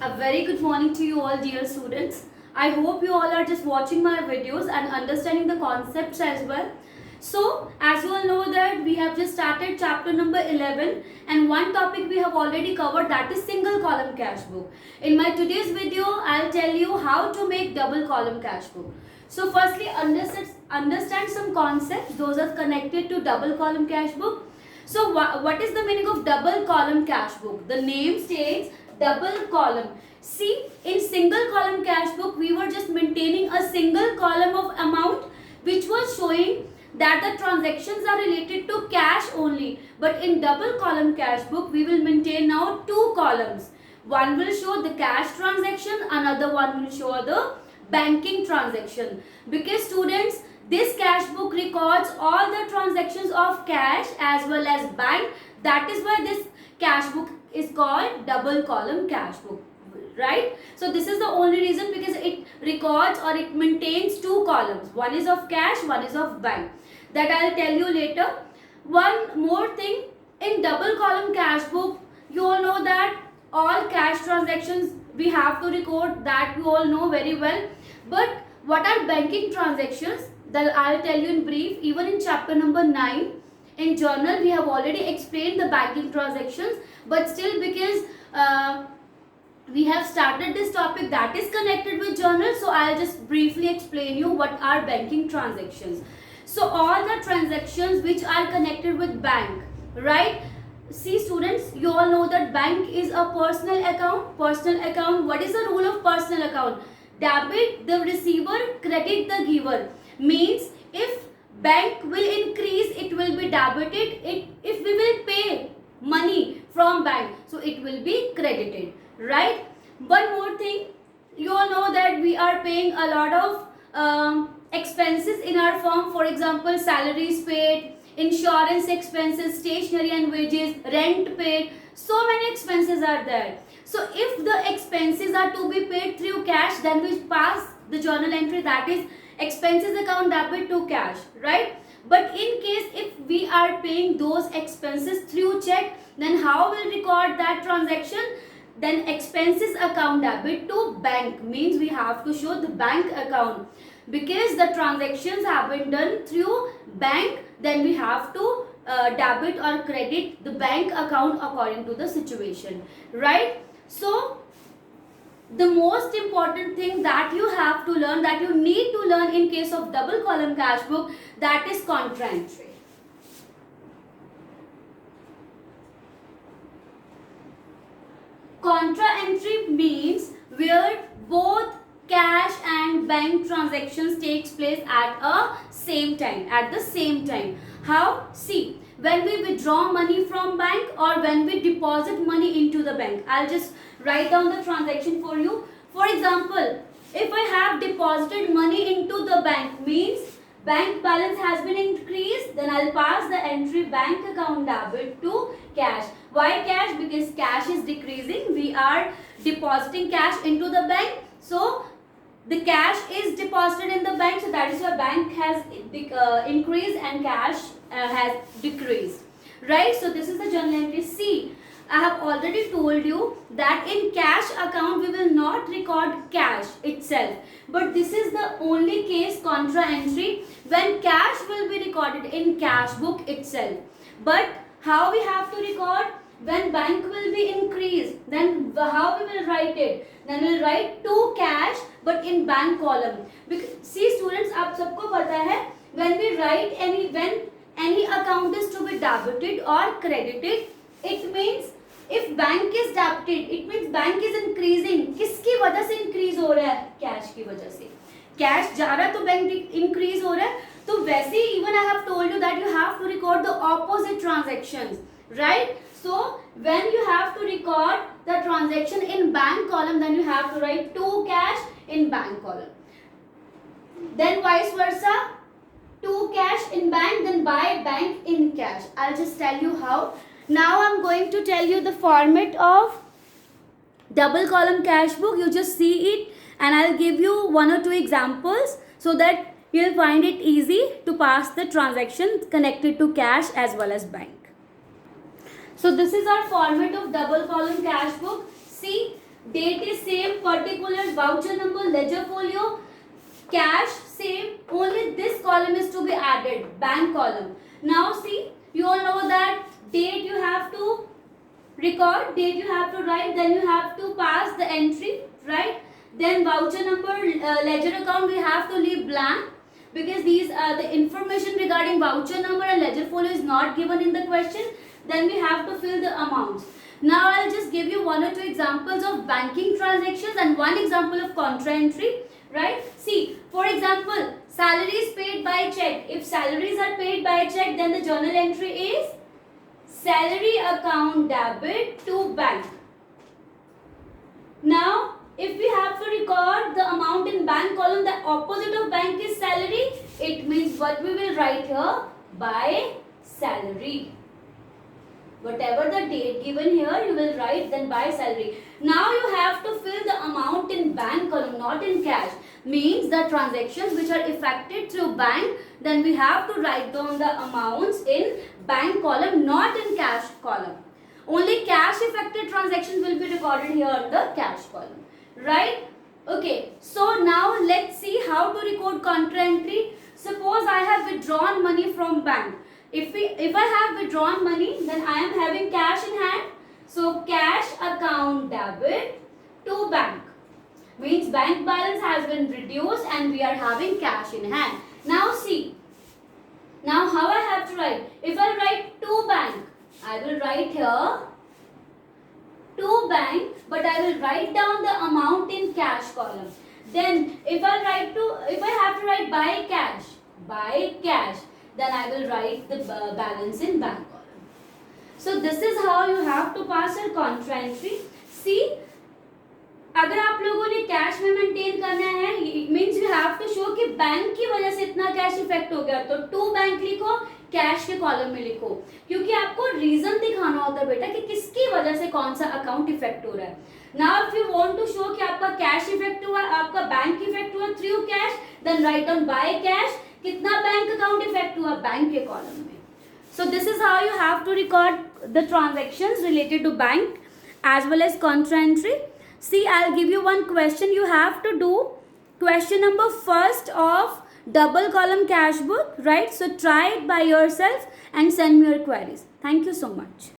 A very good morning to you all, dear students. I hope you all are just watching my videos and understanding the concepts as well. So, as you all know that we have just started chapter number 11 and one topic we have already covered, that is single column cash book. In my today's video, I'll tell you how to make double column cash book. So, firstly, understand some concepts. Those are connected to double column cash book. So, what is the meaning of double column cash book? The name states double column. See, in single column cash book, we were just maintaining a single column of amount which was showing that the transactions are related to cash only. But in double column cash book, we will maintain now two columns. One will show the cash transaction, another one will show the banking transaction. Because students, this cash book records all the transactions of cash as well as bank. That is why this cash book is called double column cash book, right? So this is the only reason, because it records or it maintains two columns. One is of cash, one is of bank. That I'll tell you later. One more thing, in double column cash book, you all know that all cash transactions we have to record, that you all know very well. But what are banking transactions? That I'll tell you in brief. Even in chapter number 9 in journal, we have already explained the banking transactions, but still, because we have started this topic that is connected with journal, so I'll just briefly explain you what are banking transactions. So all the transactions which are connected with bank, right? See students, you all know that bank is a personal account. Personal account, what is the rule of personal account? Debit the receiver, credit the giver. Means if bank will increase, it will be debited. If we will pay money from bank, so it will be credited, right? One more thing, you all know that we are paying a lot of expenses in our firm. For example, salaries paid, insurance expenses, stationery and wages, rent paid. So many expenses are there. So if the expenses are to be paid through cash, then we pass the journal entry, that is expenses account debit to cash, right? But in case if we are paying those expenses through check, then how will record that transaction? Then expenses account debit to bank, means we have to show the bank account. Because the transactions have been done through bank, then we have to debit or credit the bank account according to the situation, right? So the most important thing that you have to learn, that you need to learn in case of double column cash book, that is contra entry. Contra entry means where both cash and bank transactions takes place at the same time. How? See, when we withdraw money from bank or when we deposit money into the bank. I'll just write down the transaction for you. For example, if I have deposited money into the bank, means bank balance has been increased, then I'll pass the entry bank account debit to cash. Why cash? Because cash is decreasing. We are depositing cash into the bank. So the cash is deposited in the bank. So that is why bank has increased and cash has decreased. Right? So this is the journal entry. See, I have already told you that in cash account we will not record cash itself. But this is the only case, contra entry, when cash will be recorded in cash book itself. But how we have to record? When bank will be increased, then how we will write it? Then we will write to cash but in bank column. Because see students, आप सबको पता है, when we write when any account is to be debited or credited, it means if bank is debited, it means bank is increasing. किसकी वजह से increase हो रहा है? Cash की वजह से. Cash जा रहा है तो bank increase हो रहा है. तो वैसे ही even I have told you that you have to record the opposite transactions, right? So when you have to record the transaction in bank column, then you have to write to cash in bank column. Then vice versa, to cash in bank, then by bank in cash. I'll just tell you how. Now I'm going to tell you the format of double column cash book. You just see it and I'll give you one or two examples so that you'll find it easy to pass the transaction connected to cash as well as bank. So this is our format of double column cash book. See, date is same, particulars, voucher number, ledger folio, cash same, only this column is to be added, bank column. Now see, you all know that date you have to record, date you have to write, then you have to pass the entry, right? Then voucher number, ledger account we have to leave blank, because these the information regarding voucher number and ledger folio is not given in the question. Then we have to fill the amounts. Now I'll just give you one or two examples of banking transactions and one example of contra entry, right? See, for example, salaries paid by check. If salaries are paid by check, then the journal entry is salary account debit to bank. Now if we have to record the amount in bank column, the opposite of bank is salary. It means what we will write here? By salary. Whatever the date given here, you will write then by salary. Now you have to fill the amount in bank column, not in cash. Means the transactions which are effected through bank, then we have to write down the amounts in bank column, not in cash column. Only cash effected transactions will be recorded here on the cash column. Right? Okay. So now let's see how to record contra entry. Suppose I have withdrawn money from bank. If I have withdrawn money, then I am having cash in hand. So cash account debit to bank. Means bank balance has been reduced and we are having cash in hand. Now see. Now how I have to write? If I write to bank, I will write here to bank, but I will write down the amount in cash column. Then if I have to write by cash, then I will write the balance in bank column. So this is how you have to pass your contra entry. See, अगर आप लोगों ने cash में maintain करना है, it means you have to show कि bank की वजह से इतना कैश इफेक्ट हो गया, तो टू बैंक लिखो, कैश के कॉलम में लिखो, क्योंकि आपको रीजन दिखाना होता है बेटा कि किसकी वजह से कौन सा अकाउंट इफेक्ट हो रहा है. Now if you want to show कि आपका कैश इफेक्ट हुआ, आपका बैंक इफेक्ट हुआ through cash, then write down by cash. कितना बैंक अकाउंट इफेक्ट हुआ? बैंक के कॉलम में. So this is how you have to record the transactions related to bank as well as contra entry. See, I'll give you one question. You have to do question number first of double column cash book, right? So try it by yourself and send me your queries. Thank you so much.